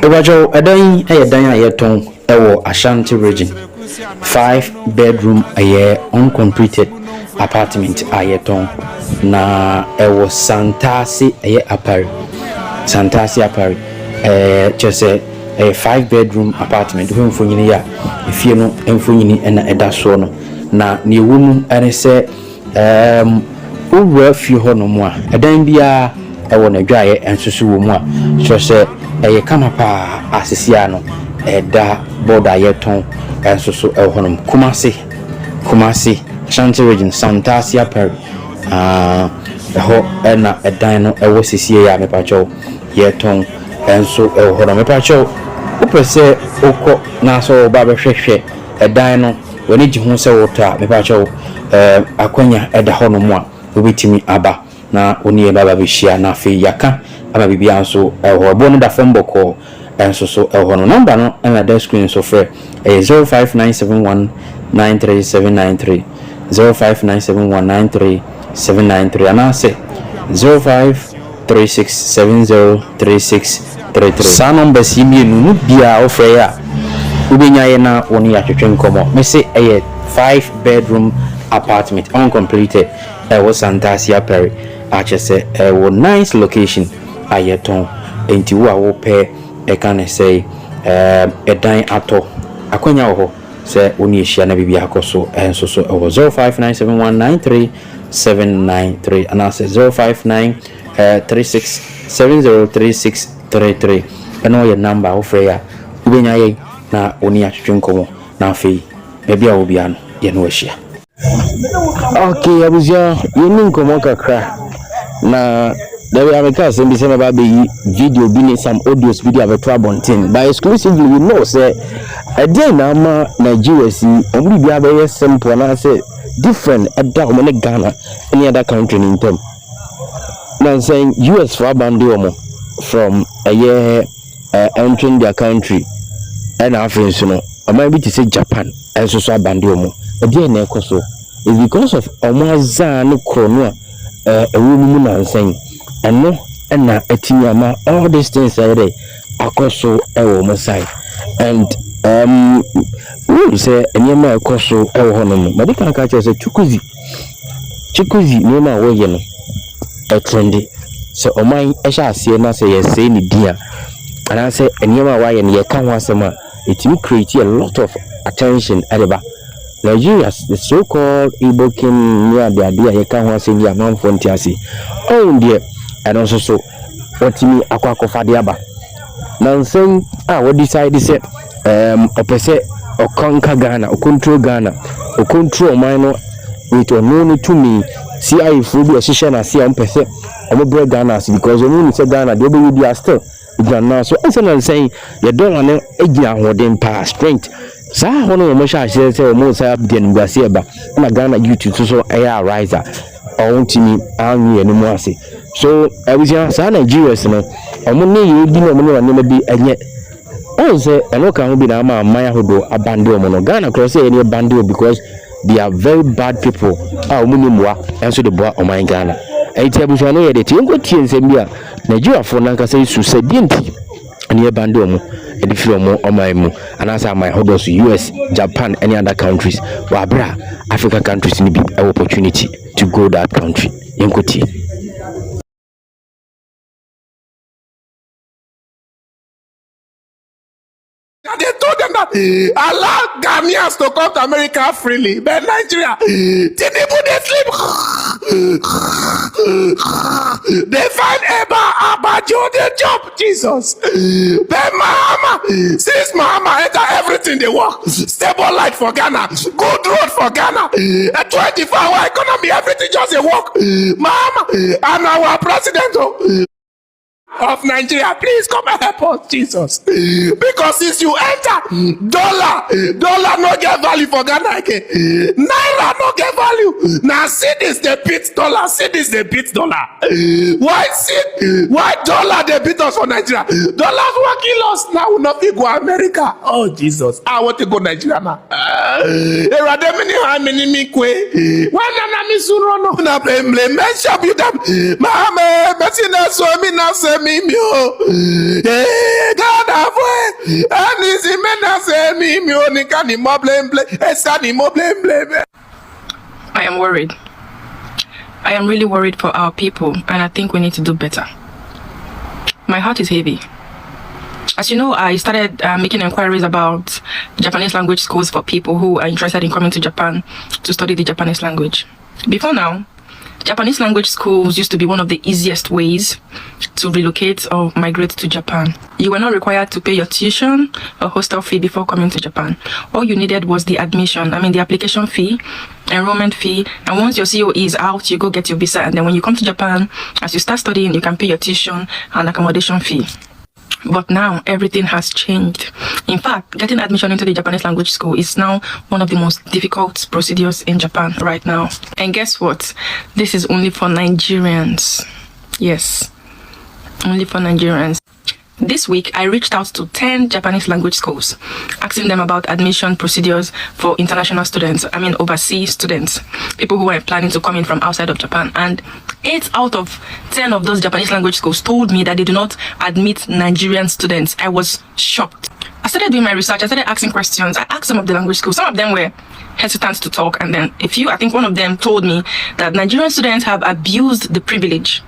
Ewajo edan edan ayeton ewo Ashanti region 5-bedroom uncompleted apartment ayeton na ewo Santasi apari just a 5-bedroom apartment who mfonyini ya efie no mfonyini na eda so no na ne ewum ene se owura fie ho no mu a edan bia ewo na dwaye ensusu wo mu a so se kama pa asisia no eda border yeton ensusu ewo no Kumasi Ashanti region Santasi apari ho na edan no ewo sisie ya mepacho yeton enso ewo no mepacho upese oko na so ba behwehwe edan no wani ji ho se wota mepacho akwanya eda ho no mu a obetimi aba na oni baba behia na fe yaka ama bibia nso ewo bo no da fomboko enso so ewo no number no na da screen so frɛ 0597193793 0597193793 anase 0536703633 sa number si mienu no bia ofrɛ ya ubenya ye na woni atwetwe nkomo me se 5-bedroom apartment uncompleted ewo Santasi apari achese ewo nice location ayeton enti wo a wo pe can say edan ato akwanya wo se woni ehia na bibia akoso enso so ewo 0597193793 and say 0536703633 eno your number ofre ya ubenya ye na woni atwetwe nkomo na afei bebia wo bia no ye no ehia. Okay, abuzia yeni nkomo kakra na there we have some about the video being some audios video of a trouble by exclusively we know say a day now Nigeria see only be a simple and I say different at that Ghana any other country in term. Now saying US for Bandiomo from a year entering their country and African you know or maybe to say Japan and so Bandiomo a day nekoso is because of Omazan Krono a woman and saying and no and na etinyama all these things are there akoso ewo mo side and we say enyama akoso ewo hono mo but can catch say chikuzi nyama wo ye no e trendy so oman e sha asie na say yes say ni dia and I say enyama wa ye ne ye kan ho asema it will create a lot of attention adeba Nigeria the so-called Igbo king near the idea ye kan ho asem ya man fonti ase oh dear and also so what me akwakofa de aba nansem we decide say opese o conquer Ghana o control Ghana o control mine with no to me see I food be hye na see am pese o mo bre Ghana because o no say Ghana they be there still Ghana so answer na say you don't want egina hoden pa strength sa hono mo sha hye say mo say up den ngwase eba na Ghana YouTube so air riser ontimi anwi enu ase so abisia sa Nigeria no omo ne ye bi no mo ne bi enye on say eno kan ho bi na ma amaya hodo abande omo no Ghana cross say any bande because they are very bad people omo ni moa enso de boa oman Ghana enti abisia no ye de ti enko tie nsem bi a Nigeria for nanka say su sedienti ani bande omo e fi omo oman mu anasa amay hodo so US Japan any other countries wa bra Africa countries ni bi opportunity to go that country enko tie. And they told them that allow Ghanaians to come to America freely, but Nigeria, Tinubu they sleep. They find Abajo, they jump Jesus. But Mahama, since Mahama enter everything they want, stable light for Ghana, good road for Ghana, a 24-hour economy, everything just a walk. Mahama and our president of Nigeria, please come and help us, Jesus. Because since you enter, dollar no get value for Ghana again. Naira no get value. Now cedis they beat dollar. Cedis they beat dollar. Why dollar they beat us for Nigeria? Dollars will kill us. Now we not go America. Oh Jesus, I want to go Nigeria now. God have And is the men say me only can the more blame. I am worried. I am really worried for our people, and I think we need to do better. My heart is heavy. As you know, I started making inquiries about Japanese language schools for people who are interested in coming to Japan to study the Japanese language. Before now, Japanese language schools used to be one of the easiest ways to relocate or migrate to Japan. You were not required to pay your tuition or hostel fee before coming to Japan. All you needed was the admission, the application fee, enrollment fee, and once your COE is out, you go get your visa, and then when you come to Japan, as you start studying, you can pay your tuition and accommodation fee. But now everything has changed. In fact, getting admission into the Japanese language school is now one of the most difficult procedures in Japan right now. And guess what? This is only for Nigerians. Yes, only for Nigerians. This week, I reached out to 10 Japanese language schools, asking them about admission procedures for international students, overseas students, people who are planning to come in from outside of Japan. And 8 out of 10 of those Japanese language schools told me that they do not admit Nigerian students. I was shocked. I started doing my research. I started asking questions. I asked some of the language schools. Some of them were hesitant to talk. And then I think one of them told me that Nigerian students have abused the privilege.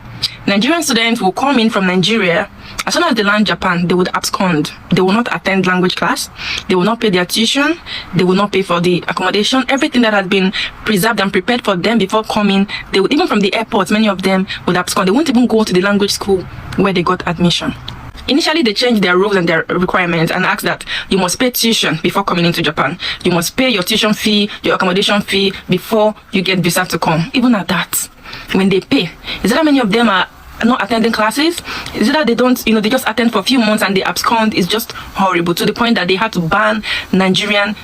Nigerian students will come in from Nigeria. As soon as they land Japan, they would abscond. They will not attend language class. They will not pay their tuition. They will not pay for the accommodation. Everything that had been preserved and prepared for them before coming, they would, even from the airport, many of them would abscond. They won't even go to the language school where they got admission. Initially, they changed their rules and their requirements and asked that you must pay tuition before coming into Japan. You must pay your tuition fee, your accommodation fee before you get visa to come. Even at that, when they pay, is it that many of them are not attending classes? Is it that they don't, they just attend for a few months and they abscond? Is just horrible, to the point that they had to ban Nigerian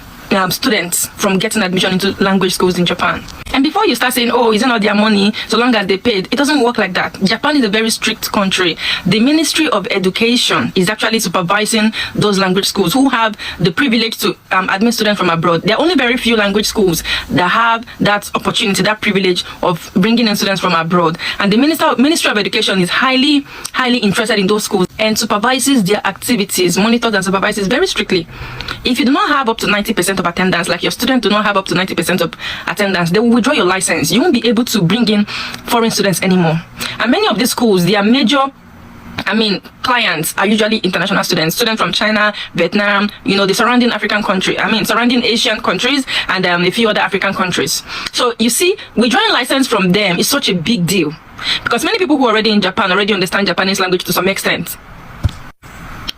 students from getting admission into language schools in Japan. And before you start saying, oh, is it not their money so long as they paid? It doesn't work like that. Japan is a very strict country. The Ministry of Education is actually supervising those language schools who have the privilege to admit students from abroad. There are only very few language schools that have that opportunity, that privilege of bringing in students from abroad. And the Ministry of Education is highly interested in those schools and supervises their activities, monitors and supervises very strictly. If you do not have up to 90% of attendance, like your students do not have up to 90% of attendance, they will withdraw your license. You won't be able to bring in foreign students anymore. And many of these schools, their major clients are usually international students from China, Vietnam, the surrounding African country, surrounding Asian countries, and a few other African countries. So you see, withdrawing license from them is such a big deal, because many people who are already in Japan already understand Japanese language to some extent.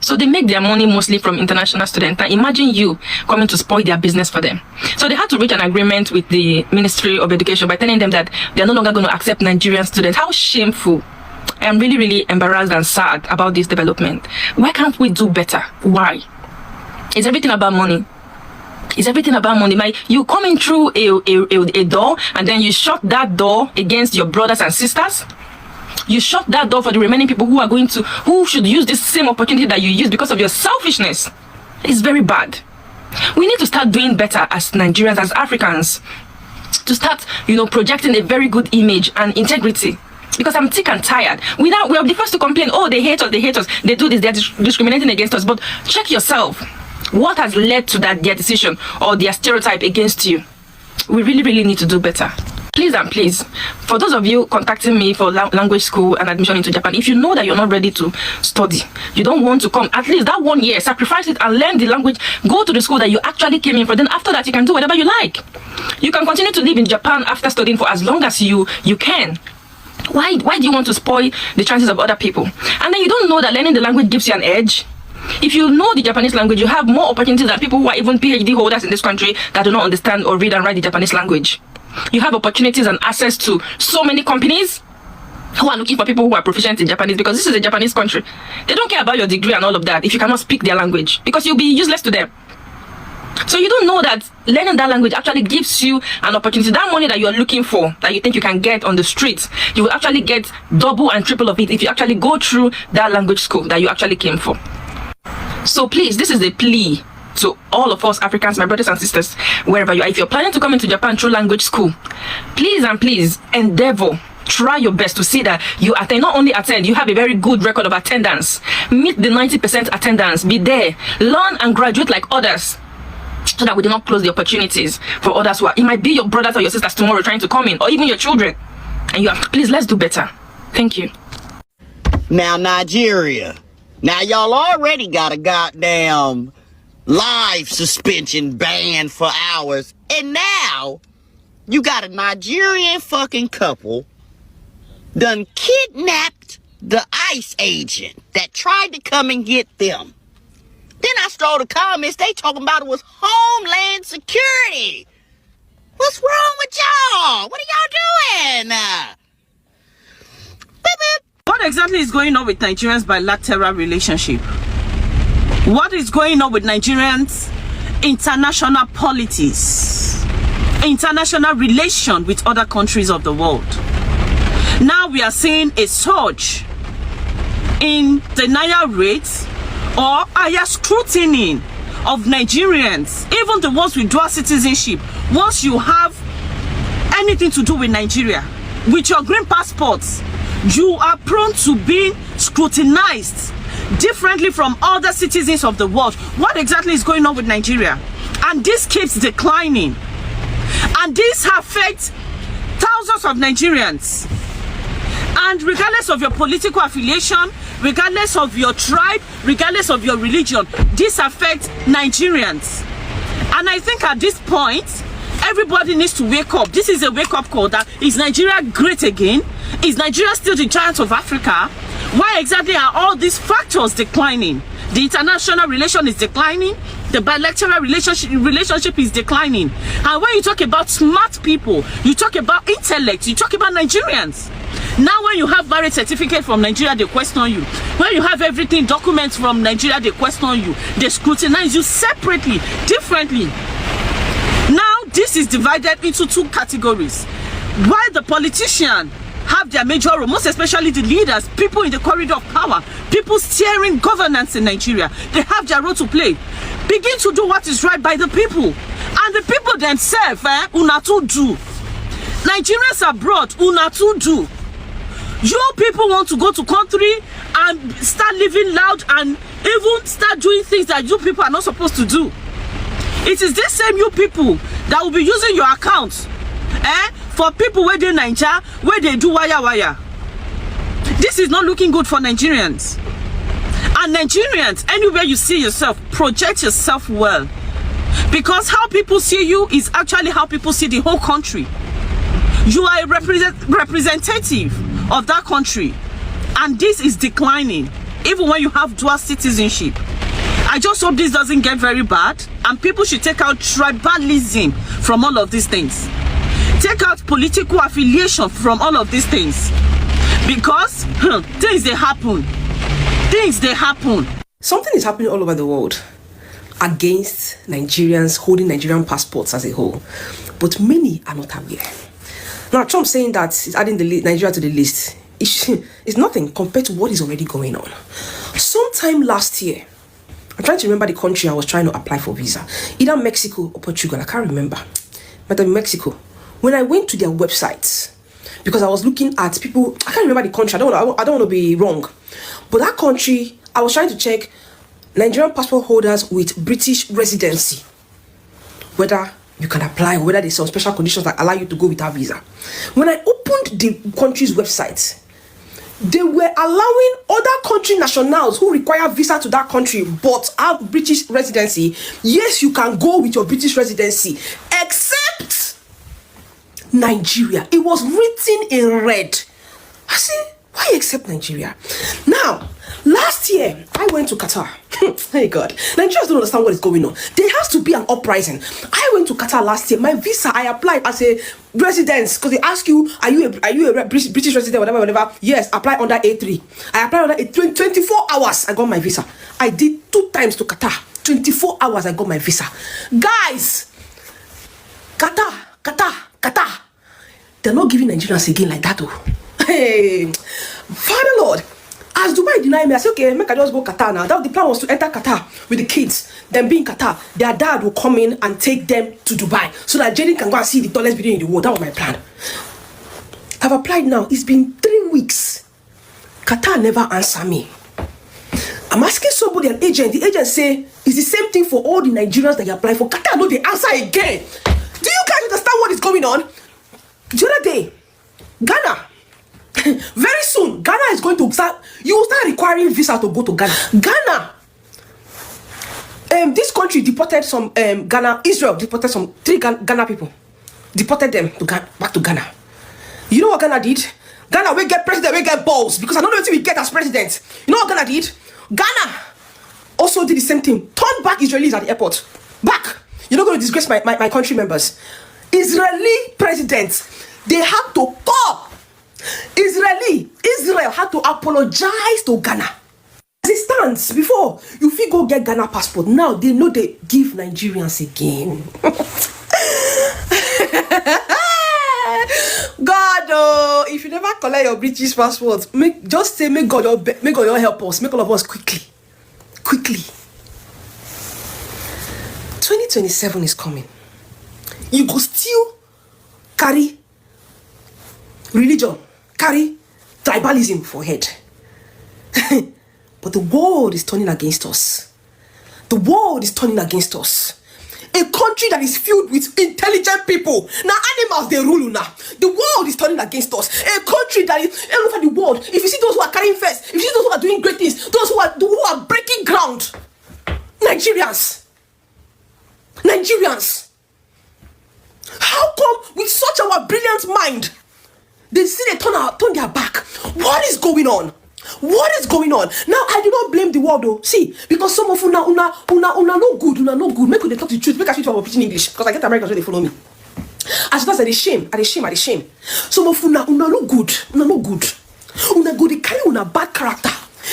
So they make their money mostly from international students. And imagine you coming to spoil their business for them. So they had to reach an agreement with the Ministry of Education by telling them that they're no longer going to accept Nigerian students. How shameful. I am really embarrassed and sad about this development. Why can't we do better? Why? Is everything about money? Is everything about money? You come in through a door and then you shut that door against your brothers and sisters? You shut that door for the remaining people who should use this same opportunity that you use because of your selfishness. It's very bad. We need to start doing better as Nigerians, as Africans, to start, projecting a very good image and integrity. Because I'm sick and tired. We are the first to complain, oh, they hate us, they do this, they're discriminating against us. But check yourself. What has led to their decision or their stereotype against you? We really need to do better. Please and please, for those of you contacting me for language school and admission into Japan, if you know that you're not ready to study, you don't want to come, at least that 1 year, sacrifice it and learn the language, go to the school that you actually came in for. Then after that, you can do whatever you like. You can continue to live in Japan after studying for as long as you can. Why do you want to spoil the chances of other people? And then you don't know that learning the language gives you an edge. If you know the Japanese language, you have more opportunities than people who are even PhD holders in this country that do not understand or read and write the Japanese language. You have opportunities and access to so many companies who are looking for people who are proficient in Japanese, because this is a Japanese country. They don't care about your degree and all of that if you cannot speak their language, because you'll be useless to them. So you don't know that learning that language actually gives you an opportunity. That money that you are looking for, that you think you can get on the streets, you will actually get double and triple of it if you actually go through that language school that you actually came for. So please, this is a plea to all of us Africans, my brothers and sisters, wherever you are. If you're planning to come into Japan through language school, please and please endeavor Try your best to see that you attend. Not only attend, you have a very good record of attendance. Meet the 90% attendance. Be there. Learn and graduate like others, so that we do not close the opportunities for others who are. It might be your brothers or your sisters tomorrow trying to come in, or even your children. And you have, please, let's do better. Thank you. Now, Nigeria. Now, y'all already got a goddamn live suspension ban for hours. And now, you got a Nigerian fucking couple done kidnapped the ICE agent that tried to come and get them. Then I strolled the comments, they talking about it was Homeland Security. What's wrong with y'all? What are y'all doing? Beep, beep. What exactly is going on with Nigerians' bilateral relationship? What is going on with Nigerians' international politics, international relation with other countries of the world? Now we are seeing a surge in denial rates or higher scrutiny of Nigerians, even the ones with dual citizenship. Once you have anything to do with Nigeria, with your green passports, you are prone to being scrutinized differently from other citizens of the world. What exactly is going on with Nigeria? And this keeps declining. And this affects thousands of Nigerians. And regardless of your political affiliation, regardless of your tribe, regardless of your religion, this affects Nigerians. And I think at this point, everybody needs to wake up. This is a wake-up call. That is Nigeria great again? Is Nigeria still the giant of Africa? Why exactly are all these factors declining? The international relation is declining. The bilateral relationship is declining. And when you talk about smart people, you talk about intellect, you talk about Nigerians. Now when you have marriage certificate from Nigeria, they question you. When you have everything, documents from Nigeria, they question you. They scrutinize you separately, differently. Now this is divided into two categories. While the politicians have their major role, most especially the leaders, people in the corridor of power, people steering governance in Nigeria, they have their role to play. Begin to do what is right by the people. And the people themselves, una too do. Nigerians abroad, una too do. You people want to go to country and start living loud and even start doing things that you people are not supposed to do. It is this same you people that will be using your accounts for people where they Nigeria, where they do wire. This is not looking good for Nigerians. And Nigerians, anywhere you see yourself, project yourself well. Because how people see you is actually how people see the whole country. You are a representative of that country. And this is declining, even when you have dual citizenship. I just hope this doesn't get very bad. And people should take out tribalism from all of these things. Take out political affiliation from all of these things. Because things they happen. Things they happen. Something is happening all over the world against Nigerians holding Nigerian passports as a whole. But many are not aware. Now, Trump saying that he's adding Nigeria to the list is nothing compared to what is already going on. Sometime last year, I'm trying to remember the country I was trying to apply for visa. Either Mexico or Portugal, I can't remember. But in Mexico, when I went to their websites, because I was looking at people, I can't remember the country, I don't want to be wrong. But that country, I was trying to check Nigerian passport holders with British residency, whether you can apply or whether there's some special conditions that allow you to go without visa. When I opened the country's website, they were allowing other country nationals who require visa to that country but have British residency. Yes, you can go with your British residency, except Nigeria. It was written in red. I said, why except Nigeria? Now, last year, I went to Qatar. Hey God, Nigerians don't understand what is going on. There has to be an uprising. I went to Qatar last year. My visa, I applied as a resident because they ask you, are you a British resident, whatever. Yes, apply under A3. I applied under A3. 24 hours, I got my visa. I did 2 times to Qatar. 24 hours, I got my visa. Guys, Qatar. They're not giving Nigerians again like that. Oh. Hey, Father Lord, as Dubai denied me, I said, okay, make I just go Qatar now. The plan was to enter Qatar with the kids. Then being Qatar, their dad will come in and take them to Dubai so that Jenny can go and see the tallest building in the world. That was my plan. I've applied now. It's been 3 weeks. Qatar never answer me. I'm asking somebody, an agent. The agent say it's the same thing for all the Nigerians that you apply for. Qatar no, they answer again. Do you guys understand what is going on? The other day, Ghana. Very soon, Ghana is going to start. You will start requiring visa to go to Ghana. Ghana. This country deported some Ghana. Israel deported some 3 Ghana people. Deported them to back to Ghana. You know what Ghana did? Ghana will get president, we get balls, because I don't know what we get as president. You know what Ghana did? Ghana also did the same thing. Turned back Israelis at the airport. Back. You're not going to disgrace my country members. Israeli presidents, they had to call. Israel had to apologize to Ghana. As it stands, before you feel go get Ghana passport, now they know they give Nigerians again. God, oh, if you never collect your British passport, just say, may God help us, make all of us quickly. 2027 is coming. You go still carry religion, carry tribalism for head. But the world is turning against us. The world is turning against us. A country that is filled with intelligent people. Now animals, they rule now. The world is turning against us. A country that is all over the world. If you see those who are carrying first, if you see those who are doing great things, those who are breaking ground. Nigerians. How come with such our brilliant mind, they see they turn their back? What is going on? Now I do not blame the world though. See, because some of you una no good. Make they talk the truth. Make I speak to our pitch in English, because I get Americans where they follow me. As that's at the shame. Some of you no good. Una go they carry una bad character.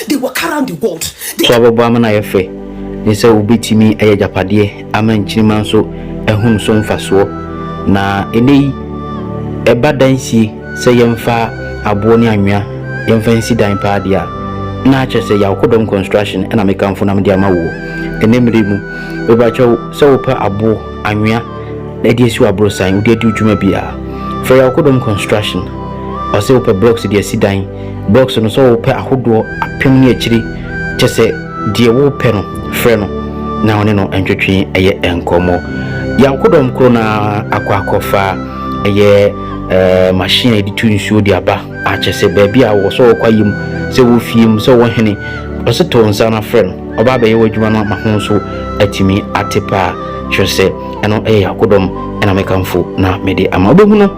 They walk around the world. So ababa na yefe. Ni se ubitimi eye japade ama nchirima nso ehun so mfaso na enei eba dansi se yemfa abo ni anwea yemfa nsi dan paadia na achese ya okodom construction na mekamfo na mde amawo enemre mu beba cho se opa abo anwea na die si abro san udi adi dwuma bia for ya okodom construction o se opa blocks die si dan blocks no so opa ahodo apem ni akiri chese die wo pe no frɛ no na one no entwetwe eye enkomo ya okodom kro na akwakofa eye machine editu nsuo di aba achese baabi a wo so kwayim se wo fiem se wo hene o se to nsa na frɛ no oba ba ye wadwuma no mahon so atimi atepa twese eno akodom ena mekamfo na mede ama obehu no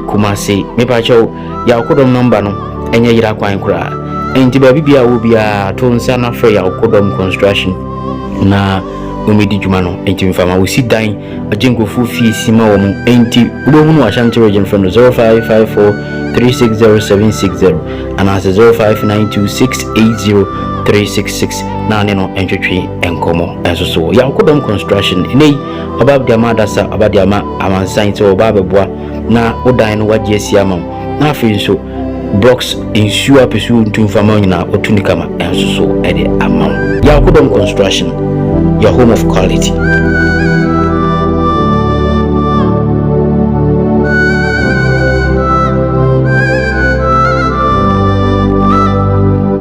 kumase mepa chew ya akodom number no enye yira kwan kura enti baabi bia wo bia to nsa na frɛ ya akodom construction na umedi dwuma no enti mfama wo si dan ajenkofu fie sima wo mu enti obehu no Ashanti region from 0554360760 and as 0592680366 na ne no entwetwe enkomo enso ya akodom construction nei obabdia madasa obadia ma amansan so obabeboa na odan no wagye asiama na afi nso blocks insure pesu ntumfama nyina otunikama enso ede amam ya akodom construction, your home of quality.